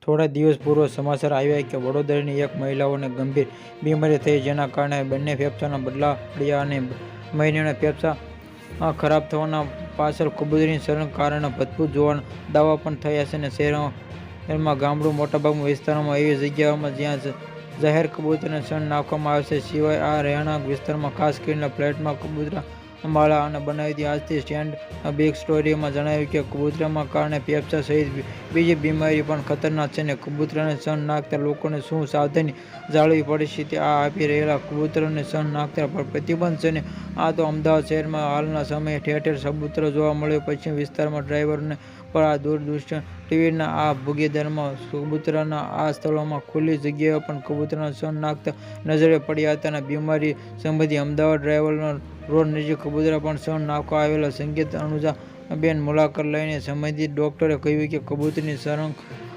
થોડા દિવસ પૂર્વે સમાચાર આવ્યા કે વડોદરાની એક મહિલાઓને ગંભીર બીમારી થઈ, જેના કારણે બંને ફેફસાના બદલા પડ્યા અને મહિલાના ફેફસા ખરાબ થવાના પાછળ કબૂતરીની શરણના કારણે અદ્ભુત જોવાના દાવા પણ થયા છે. શહેરમાં ગામડું મોટાભાગના વિસ્તારોમાં એવી જગ્યાઓમાં જ્યાં જાહેર કબૂતરને શરણ નાખવામાં આવે છે. સિવાય આ રહેણાંક વિસ્તારોમાં ખાસ કરીને ફ્લેટમાં કબૂતરા માળા અને બનાવતી. આજથી સ્ટેન્ડ બિગ સ્ટોરીમાં જણાવ્યું કે કબૂતરના કારણે ફેફસા સહિત બીજી બીમારીઓ પણ ખતરનાક છે. કબૂતરને શરણ નાખતા લોકોને શું સાવધાની જાળવવી પડશે તે આપી રહેલા કબૂતરોને શરણ નાખવા પર પ્રતિબંધ છે. તો અમદાવાદ શહેરમાં હાલના સમયે ઠેર ઠેર કબૂતરો જોવા મળે. પશ્ચિમ વિસ્તારના ડ્રાઈવરોને પણ આ દૂરદર્શન ટીવીના આ ભાગીદારમાં કબૂતરના આ સ્થળોમાં ખુલ્લી જગ્યાએ પણ કબૂતરોને શરણ નાખતા નજરે પડ્યા હતા. બીમારી સંબંધી અમદાવાદ ડ્રાઈવર રોડ નજીક કબૂતરા પણ શરણ નાખવા આવેલા સંગીત અનુજાબેન મુલાકાત લઈને સંબંધિત ડોક્ટરે કહ્યું કે કબૂતરની શરણ